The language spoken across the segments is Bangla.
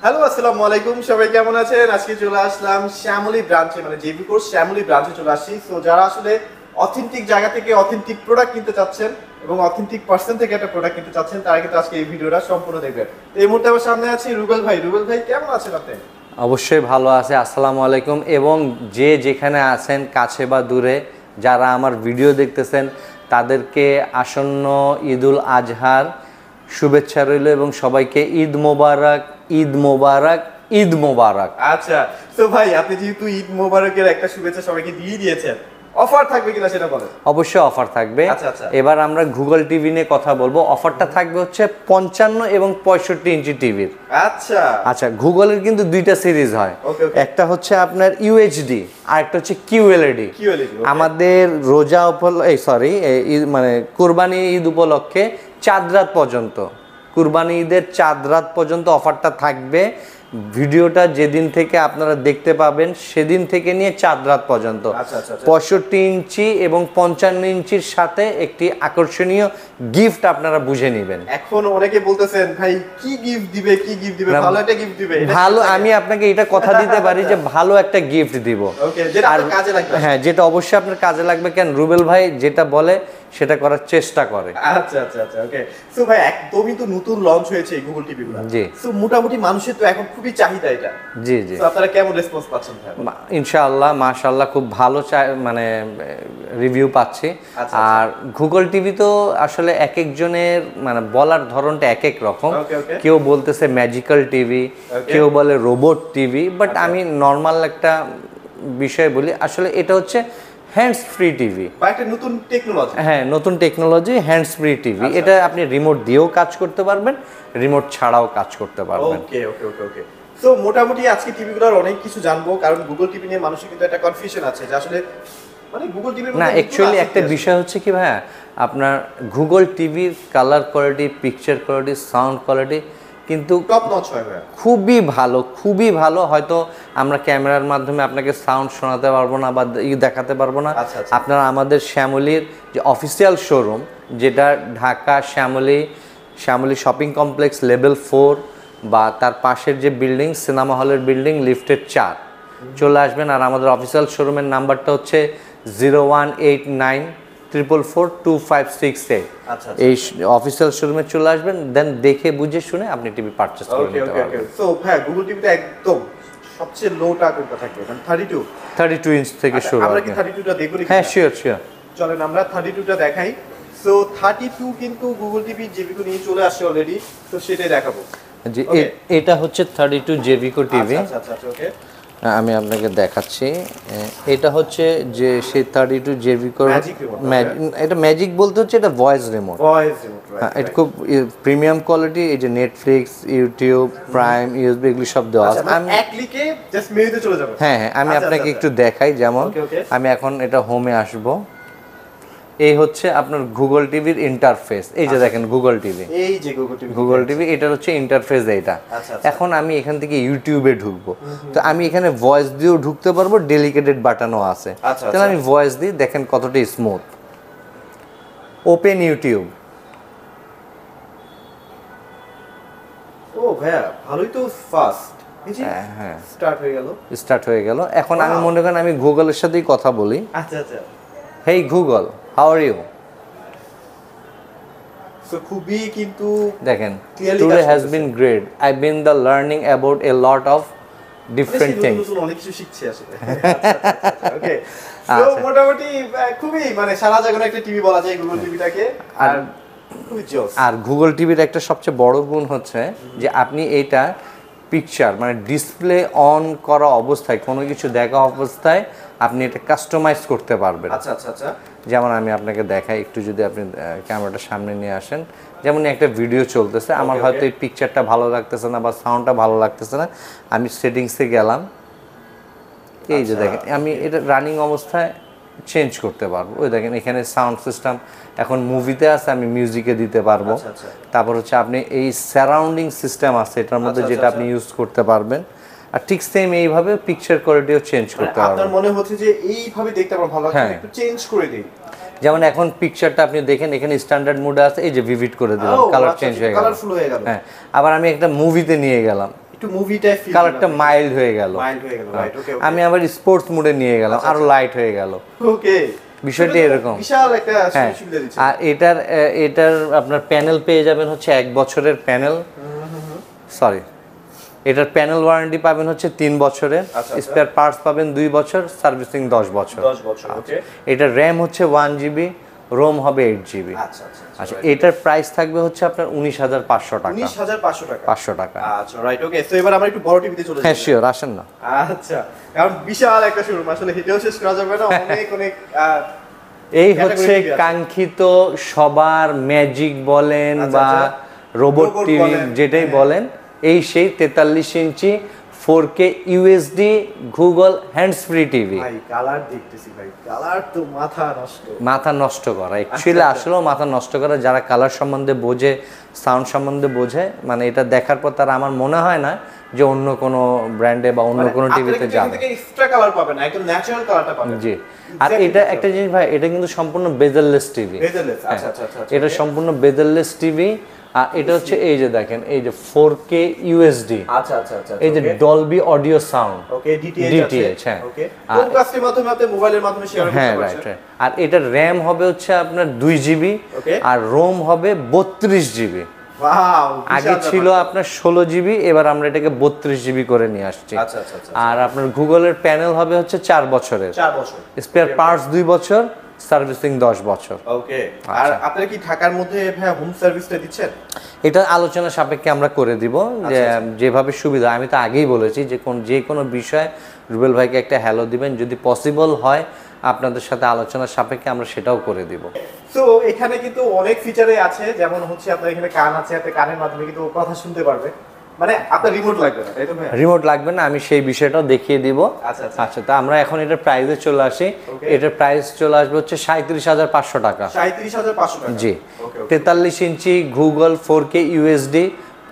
হ্যালো, আসসালামু আলাইকুম। সবাই কেমন আছেন? আজকে চলে আসলাম শ্যামলী ব্রাঞ্চে, মানে জেবি কোর্স শ্যামলী ব্রাঞ্চে চলে আসছি। সো যারা আসলে অথেন্টিক জায়গা থেকে অথেন্টিক প্রোডাক্ট কিনতে চাচ্ছেন এবং অথেন্টিক পার্সন থেকে একটা প্রোডাক্ট কিনতে চাচ্ছেন, তারা কিন্তু আজকে এই ভিডিওটা সম্পূর্ণ দেখবেন। তো এই মুহূর্তে আমার সামনে আছে রুবেল ভাই। রুবেল ভাই, কেমন আছেন আপনি? অবশ্যই ভালো আছে। আসসালামু আলাইকুম। এবং যে যেখানে আছেন কাছে বা দূরে, যারা আমার ভিডিও দেখতেছেন তাদেরকে আসন্ন ঈদুল আজহার শুভেচ্ছা রইল এবং সবাইকে ঈদ মোবারক, ঈদ মোবারক, ঈদ মোবারক। আচ্ছা, তো ভাই আপনি যেহেতু ঈদ মোবারকের একটা শুভেচ্ছা সবাইকে দিয়ে দিয়েছেন, অফার থাকবে কিনা সেটা বলেন। অবশ্যই অফার থাকবে। আচ্ছা। এবার আমরা গুগল টিভি নিয়ে কথা বলবো। অফারটা থাকবে হচ্ছে 55 এবং 65 ইঞ্চি টিভির। আচ্ছা, গুগলের কিন্তু দুইটা সিরিজ হয়। একটা হচ্ছে আপনার ইউএইচডি আর একটা হচ্ছে কিউএলইডি। আমাদের রোজা মানে কুরবানি ঈদ উপলক্ষে চাঁদ রাত পর্যন্ত, কুরবানি ঈদের চাঁদ রাত পর্যন্ত অফারটা থাকবে। ভিডিওটা যেদিন থেকে আপনারা দেখতে পাবেন সেদিন থেকে নিয়ে চাঁদ রাত পর্যন্ত 65 ইঞ্চি এবং 55 ইঞ্চির সাথে একটি আকর্ষণীয় গিফট আপনারা বুঝে নেবেন। এখন অনেকে বলতেছেন ভাই কি গিফট দিবে, কি গিফট দিবে, ভালো একটা গিফট দিবে। ভালো, আমি আপনাকে এটা কথা দিতে পারি যে ভালো একটা গিফট দিব। ওকে, যেটা আপনার কাজে লাগবে। হ্যাঁ, যেটা অবশ্যই আপনার কাজে লাগবে। কেন, রুবেল ভাই যেটা বলে সেটা করার চেষ্টা করে। আচ্ছা, ওকে। সো ভাই, একদমই তো নতুন লঞ্চ হয়েছে এই গুগল টিভি গুলো। জি। সো মোটামুটি মানুষের তো এখন খুবই চাহিদা এটা। জি। সো আপনারা কেমন রেসপন্স পাচ্ছেন ভাই? ইনশাআল্লাহ, মাশাআল্লাহ, খুব ভালো মানে রিভিউ পাচ্ছি। আর গুগল টিভি তো আসলে এক একজনের মানে বলার ধরনটা এক এক রকম। কেউ বলতেছে ম্যাজিক্যাল টিভি, কেউ বলে রোবট টিভি, বাট আমি নর্মাল একটা বিষয় বলি। আসলে এটা হচ্ছে হ্যান্ডস ফ্রি টিভি, একটা নতুন টেকনোলজি। হ্যাঁ, নতুন টেকনোলজি, হ্যান্ডস ফ্রি টিভি। এটা আপনি রিমোট দিয়েও কাজ করতে পারবেন, রিমোট ছাড়াও কাজ করতে পারবেন। ওকে। সো মোটামুটি আজকে টিভিগুলোর অনেক কিছু জানবো, কারণ গুগল টিভি নিয়ে মানুষের কিন্তু একটা কনফিউশন আছে যে আসলে মানে গুগল টিভির না, অ্যাকচুয়ালি একটা বিষয় হচ্ছে কি ভাইয়া, আপনার গুগল টিভির colour quality, picture quality, sound quality কিন্তু টপ নচ হয় ভাইয়া, খুবই ভালো। হয়তো আমরা ক্যামেরার মাধ্যমে আপনাকে সাউন্ড শোনাতে পারবো না বা দেখাতে পারবো না। আপনারা আমাদের শ্যামলীর যে অফিসিয়াল শোরুম, যেটা Dhaka Shyamoli shopping complex level 4 বা তার পাশের যে বিল্ডিং, সিনেমা হলের বিল্ডিং, লিফটের 4, চলে আসবেন। আর আমাদের অফিসিয়াল শোরুমের নাম্বারটা হচ্ছে 0189442568। এই অফিসিয়াল শোরুমে চলে আসবেন, দেন দেখে বুঝে শুনে আপনি টিভি পারচেজ করে নিতে পারবেন। সো ভাই, গুগল টিভিতে একদম সবচেয়ে লোটা কোনটা থাকবে? মানে 32 ইঞ্চ থেকে শুরু। আমরা কি 32টা দেখব? হ্যাঁ, শিওর। চলেন আমরা 32টা দেখাই। সো 32 কিন্তু গুগল টিভি জেবিকো নিয়ে চলে আসছে অলরেডি, তো সেটাই দেখাবো। জি, এটা হচ্ছে 32 জেবিকো টিভি। আচ্ছা, ওকে। আমি আপনাকে দেখাচ্ছি। এটা হচ্ছে যে সেই 32 জেবিকো এটা ম্যাজিক বলতে হচ্ছে এটা ভয়েস রিমোট। হ্যাঁ, এটা খুব প্রিমিয়াম কোয়ালিটি। এই যে নেটফ্লিক্স, ইউটিউব, প্রাইম, ইউএসবি এগুলো সব দেওয়া আছে। আমি এক ক্লিকে জাস্ট মেনুতে চলে যাব। হ্যাঁ, আমি আপনাকে একটু দেখাই। যেমন আমি এখন এটা হোমে আসব। এই হচ্ছে আপনার গুগল টিভির ইন্টারফেস। এই যে দেখেন গুগল টিভি, এই যে গুগল টিভি, এটা হচ্ছে ইন্টারফেস। এইটা এখন আমি এখান থেকে ইউটিউবে ঢুকবো, তো আমি এখানে ভয়েস দিয়েও ঢুকতে পারবো, ডেলিকেটেড বাটনও আছে। তাহলে আমি ভয়েস দিই, দেখেন কতটা স্মুথ। Open YouTube. ও ভাইয়া, ভালোই তো ফাস্ট। হ্যাঁ, স্টার্ট হয়ে গেল। এখন আমি মনে করেন আমি গুগলের সাথেই কথা বলি। আচ্ছা। Hey Google, how are you? So খুবই কিন্তু দেখেন, today has been great, I been the learning about a lot of different things. অনেক কিছু শিখছি আসলে। ওকে। সো মোটামুটি খুবই মানে সারা জায়গায় একটা টিভি বলা যায় গুগল টিভিটাকে। আর গুগল টিভির একটা সবচেয়ে বড় গুণ হচ্ছে যে আপনি এইটা পিকচার মানে ডিসপ্লে অন করা অবস্থায়, কোনো কিছু দেখা অবস্থায় আপনি এটা কাস্টমাইজ করতে পারবেন। আচ্ছা। যেমন আমি আপনাকে দেখাই একটু, যদি আপনি ক্যামেরাটা সামনে নিয়ে আসেন। যেমন একটা ভিডিও চলতেছে, আমার হয়তো এই পিকচারটা ভালো লাগতেছে না বা সাউন্ডটা ভালো লাগতেছে না, আমি সেটিংসে গেলাম। এই যে দেখেন, আমি এটা রানিং অবস্থায় চেঞ্জ করতে পারবো। ওই দেখেন এখানে সাউন্ড সিস্টেম এখন মুভিতে আছে, আমি মিউজিকে দিতে পারবো। তারপর হচ্ছে আপনি এই সারাউন্ডিং সিস্টেম আছে এটার মধ্যে, যেটা আপনি ইউজ করতে পারবেন। আর ঠিক সেম এইভাবে পিকচার কোয়ালিটিও চেঞ্জ করতে পারবেন। আপনার মনে হচ্ছে যে এইভাবে দেখতে আমার ভালো লাগছে, একটু চেঞ্জ করে দেই। যেমন এখন পিকচারটা আপনি দেখেন, এখানে স্ট্যান্ডার্ড মোডে আছে, এই যে ভিভিড করে দিলাম, কালার চেঞ্জ হয়ে গেল, কালারফুল হয়ে গেল। হ্যাঁ, আবার আমি একটা মুভিতে নিয়ে গেলাম, একটু মুভিটাই ফিল কালারটা মাইল্ড হয়ে গেল, রাইট। ওকে আমি আবার স্পোর্টস মোডে নিয়ে গেলাম, আরো লাইট হয়ে গেল। ওকে, বিষয়টা এরকম বিশাল একটা হ্যাঁ। সুবিধা দিচ্ছে। আর এটার আপনার প্যানেল পেয়ে যাবেন হচ্ছে 1 বছরের প্যানেল, সরি এটার প্যানেল ওয়ারেন্টি পাবেন হচ্ছে 3 বছরের, স্পেয়ার পার্টস পাবেন 2 বছর, সার্ভিসিং 10 বছর। 10 বছর। ওকে, এটার র্যাম হচ্ছে 1 জিবি, রোম হবে 8 জিবি। আচ্ছা আচ্ছা আচ্ছা, এটার প্রাইস থাকবে হচ্ছে আপনার 19,500 টাকা। 19,500 টাকা। 500 টাকা। আচ্ছা রাইট। ওকে, তো এবার আমরা একটু বড় টিভিতে চলে যাই। হ্যাঁ শিওর, আসেন না। আচ্ছা, কারণ বিশাল একটা শোরুম, আসলে হেঁটেও শেষ করা যাবে না, অনেক অনেক এই হচ্ছে কাঙ্ক্ষিত সবার ম্যাজিক বলেন বা রোবট টিভি যেটাই বলেন, এই সেই 43 ইঞ্চি 4K UHD Google hands free TV. ভাই কালার দেখতেছি, ভাই কালার তো মাথা নষ্ট করা, অ্যাকচুয়ালি আসলেও মাথা নষ্ট করা। যারা কালার সম্বন্ধে বোঝে, সাউন্ড সম্বন্ধে বোঝে, মানে এটা দেখার পর তারা আমার মনে হয় না যে অন্য কোনো ব্র্যান্ডে বা অন্য কোনো টিভিতে যাবে। এক্সট্রা কালার পাবেন না, একদম ন্যাচারাল কালারটা পাবেন। জি, আর এটা একটা জিনিস ভাই, এটা কিন্তু সম্পূর্ণ বেজেললেস টিভি। আচ্ছা আচ্ছা আচ্ছা, এটা সম্পূর্ণ বেজেললেস টিভি। আর এটা হচ্ছে এই যে দেখেন, এই যে 4K UHD, আচ্ছা আচ্ছা আচ্ছা, এই যে ডলবি অডিও সাউন্ড, ওকে ডিটিএইচ, হ্যাঁ ওকে, কোন কাস্টের মাধ্যমে আপনি মোবাইলের মাধ্যমে শেয়ার করতে হ্যাঁ পারছেন। রাইট। আর এটার র‍্যাম হবে হচ্ছে আপনার 2 জিবি, আর রোম হবে 32 জিবি। ওয়াও, আগে ছিল আপনার 16 জিবি, এবার আমরা এটাকে 32 জিবি করে নিয়ে আসছি। আচ্ছা আচ্ছা আচ্ছা। আর আপনার গুগলের প্যানেল হবে হচ্ছে 4 বছরের, 4 বছর, স্পেয়ার পার্টস 2 বছর, সার্ভিসিং 10 বছর। ওকে। আর আপনারা কি ঢাকার মধ্যে ভাই হোম সার্ভিসটা দিচ্ছেন? এটা আলোচনা সাপেক্ষে আমরা করে দিব, যে যেভাবে সুবিধা। আমি তো আগেই বলেছি যে যে কোনো বিষয়ে রুবেল ভাইকে একটা হ্যালো দিবেন, যদি পসিবল হয় আপনাদের সাথে আলোচনা সাপেক্ষে আমরা সেটাও করে দিব। তো এখানে কিন্তু অনেক ফিচারে আছে, যেমন হচ্ছে আপনার এখানে কান আছে, আপনি কানের মাধ্যমে কিন্তু কথা শুনতে পারবে, মানে আপনার রিমোট লাগবে না, তাই তো ভাই? রিমোট লাগবে না, আমি সেই বিষয়টাও দেখিয়ে দিব। আচ্ছা আচ্ছা আচ্ছা, তা আমরা এখন এটার প্রাইসে চলে আসি। এটার প্রাইস চলে আসবে হচ্ছে 37,500 টাকা। 37,500 টাকা, জি। 43 ইঞ্চি গুগল 4K UHD,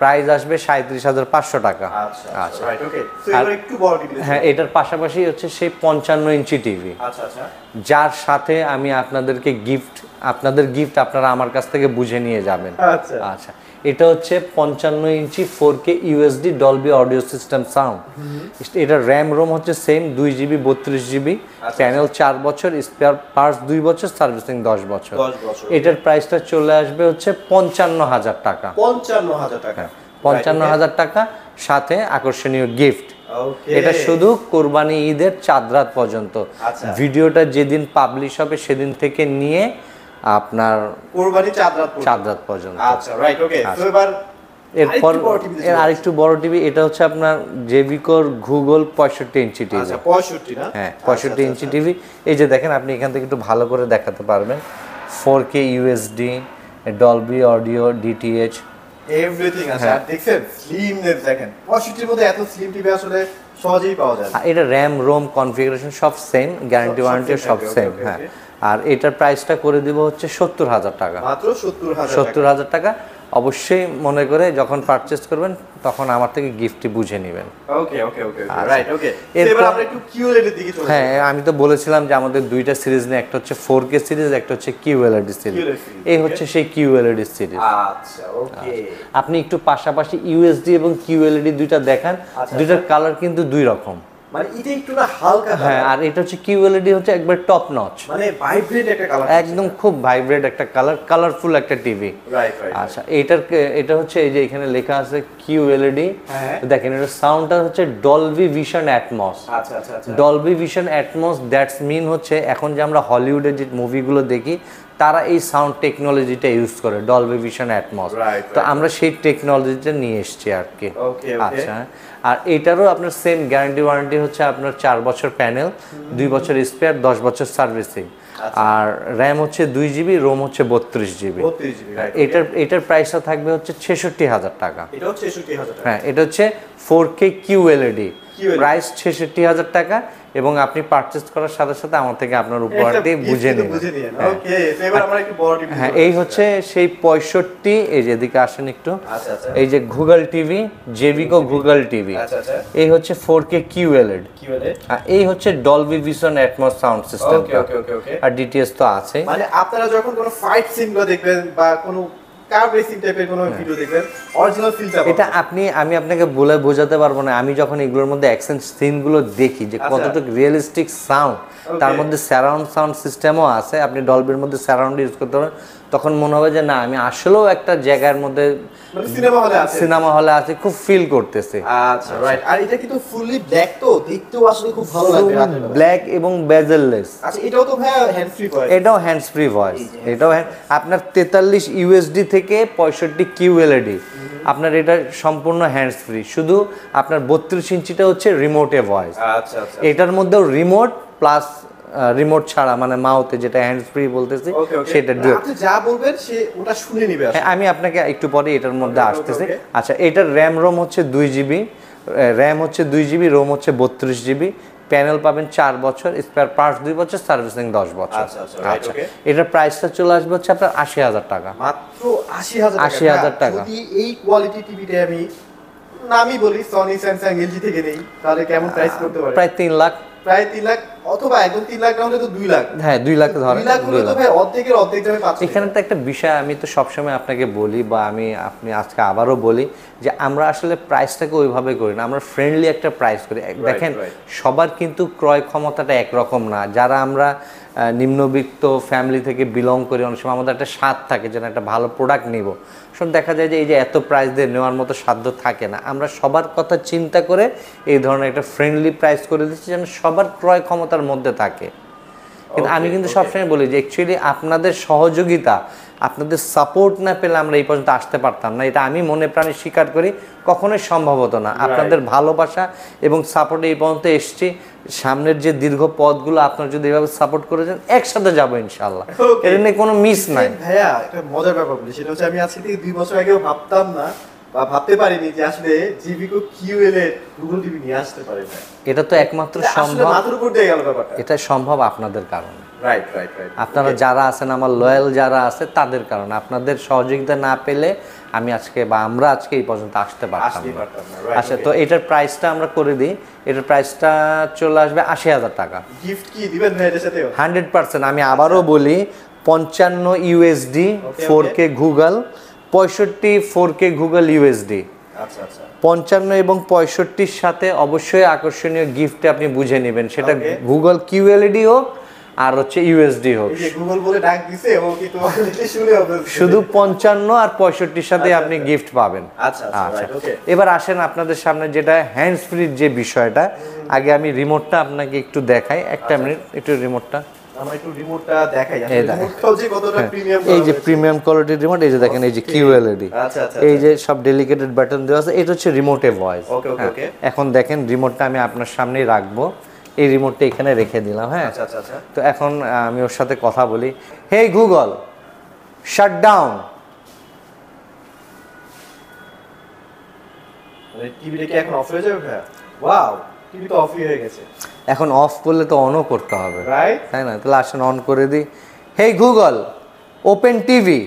প্রাইস আসবে 37,500 টাকা। আচ্ছা আচ্ছা রাইট। ওকে, তো এবার একটু বড় টিভি। হ্যাঁ, এটার পাশাপাশি হচ্ছে সেই 55 ইঞ্চি টিভি, আচ্ছা আচ্ছা, যার সাথে আমি আপনাদেরকে আপনাদের গিফট আপনারা আমার কাছ থেকে বুঝে নিয়ে যাবেন। আচ্ছা আচ্ছা, এটা হচ্ছে 55 ইঞ্চি 4K UHD Dolby audio system sound. এটার র্যাম রোম হচ্ছে সেম 2 জিবি 32 জিবি, প্যানেল 4 বছর, স্পেয়ার পার্টস 2 বছর, সার্ভিসিং 10 বছর। এটার প্রাইসটা চলে আসবে হচ্ছে 55,000 টাকা। 55,000 টাকা, 55,000 টাকা, সাথে আকর্ষণীয় গিফট। এটা শুধু কোরবানি ঈদের চাঁদ রাত পর্যন্ত। ভিডিওটা যেদিন পাবলিশ হবে সেদিন থেকে নিয়ে আপনার কোরবানি চাঁদ রাত পর্যন্ত। আচ্ছা রাইট। ওকে, তো এবার এরপর এর আরেকটু বড় টিভি, এটা হচ্ছে আপনার জেভিকোর গুগল 65 ইঞ্চি টিভি। আচ্ছা 65 না? হ্যাঁ 65 ইঞ্চি টিভি। এই যে দেখেন, আপনি এখান থেকে একটু ভালো করে দেখাতে পারবেন, 4K UHD, Dolby audio, DTH, everything আছে। আর দেখেন স্লিমনেস, দেখেন 65 এর মধ্যে এত স্লিম টিভি আসলে সহজেই পাওয়া যায় না। এটা র্যাম রোম কনফিগারেশন সব সেম, গ্যারান্টি ওয়ারেন্টি সব সেম। হ্যাঁ, আর এটার প্রাইসটা করে দিব হচ্ছে 70,000 টাকা, মাত্র 70,000 টাকা। অবশ্যই মনে করে যখন পারচেজ করবেন তখন আমার থেকে গিফটটি বুঝে নেবেন। ওকে ওকে ওকে রাইট। ওকে, এবার আমরা একটু QLED এর দিকে চলে যাই। হ্যাঁ, আমি তো বলেছিলাম যে আমাদের দুইটা সিরিজ নিয়ে, একটা হচ্ছে 4K সিরিজ, একটা হচ্ছে QLED সিরিজ। এই হচ্ছে সেই QLED সিরিজ। আচ্ছা ওকে, আপনি একটু পাশাপাশি UHD এবং QLED দুইটা দেখান, দুইটার কালার কিন্তু দুই রকম। মানে এটা একটু না হালকা, হ্যাঁ, আর এটা হচ্ছে QLED হচ্ছে একবার টপ নচ, মানে ভাইব্রেন্ট একটা কালার, একদম খুব ভাইব্রেন্ট একটা কালার, কালারফুল একটা টিভি। Right right. আচ্ছা, এটা হচ্ছে এই যে এখানে লেখা আছে QLED। হ্যাঁ, দেখেন এটা সাউন্ডটা হচ্ছে ডলবি ভিশন অ্যাটমস। আচ্ছা আচ্ছা আচ্ছা, Dolby vision atmos, that's mean হচ্ছে এখন যে আমরা হলিউডের যে মুভিগুলো দেখি তারা এই সাউন্ড টেকনোলজিটা ইউজ করে, ডলবি ভিশন অ্যাটমস। তো আমরা সেই টেকনোলজিটা নিয়ে এসেছি আর কি। আচ্ছা, আর এটারও আপনার সেম গ্যারান্টি ওয়ারেন্টি হচ্ছে আপনার 4 বছর প্যানেল, 2 বছর স্পেয়ার, 10 বছর সার্ভিসিং। আর র্যাম হচ্ছে 2 জিবি, রোম হচ্ছে 32 জিবি। এটার প্রাইসটা থাকবে হচ্ছে 66,000 টাকা। হ্যাঁ, এটা হচ্ছে 4K QLED, প্রাইস 66,000 টাকা। এবং আপনি পারচেজ করার সাথে সাথে আমার থেকে আপনার উপহারটি বুঝে নেবেন। ওকে, তো এবার আমরা একটু বড় টিভি। হ্যাঁ, এই হচ্ছে সেই 65, এই যে এদিকে আসেন একটু, এই যে গুগল টিভি, জেভিকো গুগল টিভি। এই হচ্ছে 4K QLED, আর এই হচ্ছে Dolby vision Atmos sound system. আর ডিটিএস তো আছে। মানে আপনারা যখন কোনো ফাইট সিনগুলো দেখবেন বা কোনো কার রেসিং টাইপের কোনো ভিডিও দেখবেন অরিজিনাল ফিলটা এটা আমি আপনাকে বলে বোঝাতে পারবো না। আমি যখন এগুলোর মধ্যে অ্যাকশন সিনগুলো দেখি যে কতটুকু রিয়েলিস্টিক সাউন্ড, তার মধ্যে সারাউন্ড সাউন্ড সিস্টেমও আছে, আপনি ডলবির মধ্যে সারাউন্ড ইউজ করতে পারেন, তখন মনে হবে যে না আমি আসলেও একটা জায়গার মধ্যে সিনেমা হলে আছে, খুব ফিল করতেছি। আচ্ছা রাইট। আর এটা কিন্তু ফুললি ব্ল্যাক, তো দেখতেও আসলে খুব ভালো লাগবে ব্ল্যাক এবং বেজেললেস। আচ্ছা এটাও তো ভাই হ্যান্ড ফ্রি ভয়েস? এটাও হ্যান্ডস ফ্রি ভয়েস, এটাও আপনার 43 ইউএসডি থেকে 65 কিউএলইডি, আপনার এটা সম্পূর্ণ হ্যান্ডস ফ্রি, শুধু আপনার 32 ইঞ্চিটা হচ্ছে রিমোটে ভয়েস। আচ্ছা আচ্ছা। এটার মধ্যেও রিমোট প্লাস রিমোট ছাড়া মানে মাউথে যেটা হ্যান্ডস ফ্রি বলতেছি সেটা আপনি যা বলবেন সে ওটা শুনে নেবে। আমি আপনাকে একটু পরে এটার মধ্যে আসতেছি। আচ্ছা এটার র্যাম রোম হচ্ছে 2 জিবি, র্যাম হচ্ছে 2 জিবি, রোম হচ্ছে 32 জিবি, প্যানেল পাবেন 4 বছর, স্পেয়ার পার্টস 2 বছর, সার্ভিসিং 10 বছর। আচ্ছা এটার প্রাইসটা চলে আসবে হচ্ছে আপনার 80,000 টাকা, মাত্র 80,000 টাকা। 80,000 টাকা। যদি এই কোয়ালিটি টিভিটা আমি নামই বলি সনি, স্যামসাং, এলজি থেকে নেই, তাহলে কেমন প্রাইস করতে পারে? প্রায় 3 লাখ, প্রায় 3 লাখ, অথবা একদম 3 লাখ না হলে তো 2 লাখ। হ্যাঁ 2 লাখ ধরেন। 2 লাখ হলে তো ভাই অর্ধেকের অর্ধেক দামে পাচ্ছেন। এখানে তো একটা বিষয় আমি তো সবসময় আপনাকে বলি, বা আপনি আজকে আবারও বলি যে আমরা আসলে প্রাইসটাকে ওইভাবে করি না, আমরা ফ্রেন্ডলি একটা প্রাইস করি। দেখেন সবার কিন্তু ক্রয় ক্ষমতাটা একরকম না। যারা আমরা নিম্নবিত্ত ফ্যামিলি থেকে বিলং করি, অনেক সময় আমাদের একটা স্বাদ থাকে যেন একটা ভালো প্রোডাক্ট নিব, সব দেখা যায় যে এই যে এত প্রাইস দিয়ে নেওয়ার মতো সাধ্য থাকে না। আমরা সবার কথা চিন্তা করে এই ধরনের একটা ফ্রেন্ডলি প্রাইস করে দিচ্ছি যেন সবার ক্রয় ক্ষমতার মধ্যে থাকে। কিন্তু আমি কিন্তু সবসময় বলি যে অ্যাকচুয়ালি আপনাদের সহযোগিতা, আপনাদের সাপোর্ট না পেলে আমরা এই পর্যন্ত আসতে পারতাম না। এটা আমি মনে প্রাণে স্বীকার করি, কখনোই সম্ভব হতো না। আপনাদের ভালোবাসা এবং সাপোর্টে এই পর্যন্ত এসছি। সামনের যে দীর্ঘ পথগুলো আপনারা যদি এভাবে সাপোর্ট করে যান, একসাথে যাবো ইনশাআল্লাহ, এর নিয়ে কোনো মিস নাই। ভাইয়া একটা মজার ব্যাপার বলি, সেটা হচ্ছে আমি আজকে থেকে 2 বছর আগেও ভাবতাম না বা ভাবতে পারিনি যে আসলে জিবিকো কিউএল এর গুগল টিভি নিয়ে আসতে পারে। এটা তো একমাত্র সম্ভব, মাথার উপর দিয়ে গেল ব্যাপারটা। এটা সম্ভব আপনাদের কারণে। Right right right. আপনারা যারা আছেন, আমার লয়াল যারা আছে তাদের কারণে। আপনাদের সহযোগিতা না পেলে আমি আজকে বা আমরা আজকে এই পর্যন্ত আসতে পারতাম না। আচ্ছা তো এটার প্রাইসটা আমরা করে দিই। এটার প্রাইসটা চলে আসবে 80,000 টাকা। গিফট কি দিবেন ভাই এর সাথে? 100%। আমি আবারও বলি 55 USD 4K Google, 65 4K Google USD. আচ্ছা আচ্ছা। 55 এবং 65-র সাথে অবশ্যই আকর্ষণীয় গিফট আপনি বুঝে নেবেন, সেটা গুগল কিউএলইডি হোক আর হচ্ছে ইউএসডি হোক। এই যে গুগল বলে ডাক দিছে ও কি তো শুনে হবে, শুধু 55 আর 65-র সাথে আপনি গিফট পাবেন। আচ্ছা আচ্ছা ওকে। এবার আসেন আপনাদের সামনে যেটা হ্যান্ডস ফ্রি যে বিষয়টা, আগে আমি রিমোটটা আপনাকে একটু দেখাই। একটা মিনিট, একটু রিমোটটা আমরা একটু রিমোটটা দেখাই। রিমোটটাও যে কতটা প্রিমিয়াম, এই যে প্রিমিয়াম কোয়ালিটির রিমোট, এই যে দেখেন এই যে কিউএলইডি, আচ্ছা আচ্ছা, এই যে সব ডেলিকেটেড বাটন দেওয়া আছে, এটা হচ্ছে রিমোটে ভয়েস। ওকে ওকে ওকে। এখন দেখেন রিমোটটা আমি আপনার সামনেই রাখবো, এই রিমোটটা এখানে রেখে দিলাম। হ্যাঁ আচ্ছা আচ্ছা আচ্ছা। তো এখন আমি ওর সাথে কথা বলি। Hey Google shut down. মানে টিভিটা কি এখন অফ হয়ে যাবে ভাই? ওয়াও, টিভি তো অফ হয়ে গেছে। এখন অফ করলে তো অনও করতে হবে, রাইট? তাই না? তাহলে আসেন অন করে দিই। Hey Google open TV.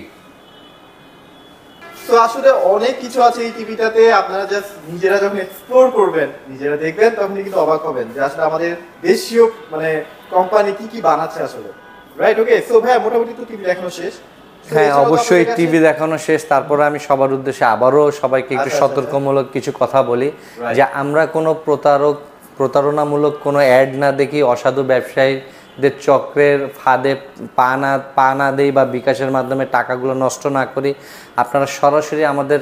তো আসলে অনেক কিছু আছে এই টিভিটাতে, আপনারা জাস্ট নিজেরা যখন এক্সপ্লোর করবেন, নিজেরা দেখবেন, তখন কিন্তু অবাক হবেন যে আসলে আমাদের দেশীয় মানে কোম্পানি কি কি বানাচ্ছে আসলে। Right okay. সো ভাই মোটামুটি তো টিভি দেখানো শেষ। হ্যাঁ অবশ্যই টিভি দেখানো শেষ। তারপরে আমি সবার উদ্দেশ্যে আবারও সবাইকে একটু সতর্কমূলক কিছু কথা বলি যে আমরা কোনো প্রতারণামূলক কোনো অ্যাড না দেখি, অসাধু ব্যবসায়ীদের চক্রের ফাঁদে পা না দেই বা বিকাশের মাধ্যমে টাকাগুলো নষ্ট না করি। আপনারা সরাসরি আমাদের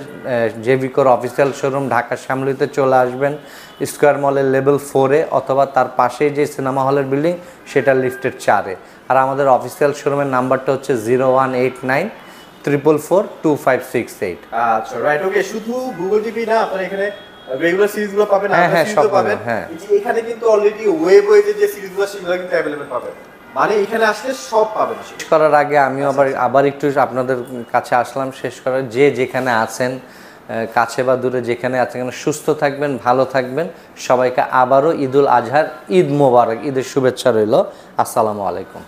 জেভিকোর অফিসিয়াল শোরুম ঢাকা শ্যামলীতে চলে আসবেন, স্কোয়ার মলের লেভেল 4-এ, অথবা তার পাশে যে সিনেমা হলের বিল্ডিং সেটা লিফটের 4-এ। আর আমাদের অফিসিয়াল শোরুমের নাম্বারটা হচ্ছে 0189442568। আচ্ছা রাইট ওকে। শুধু গুগল টিভি না, আপনারা এখানে রেগুলার সিরিজগুলো পাবেন, হ্যাঁ সব পাবেন। হ্যাঁ এখানে কিন্তু অলরেডি ওয়েবে যে সিরিজগুলো সেগুলো কিন্তু अवेलेबल পাবেন, মানে এখানে আসলে সব পাবেন। শেষ করার আগে আমিও আবার একটু আপনাদের কাছে আসলাম শেষ করার, যে যেখানে আছেন কাছে বা দূরে যেখানে আছেন সুস্থ থাকবেন, ভালো থাকবেন। সবাইকে আবারও ঈদুল আজহার ঈদ মোবারক, ঈদের শুভেচ্ছা রইল। আসসালামু আলাইকুম।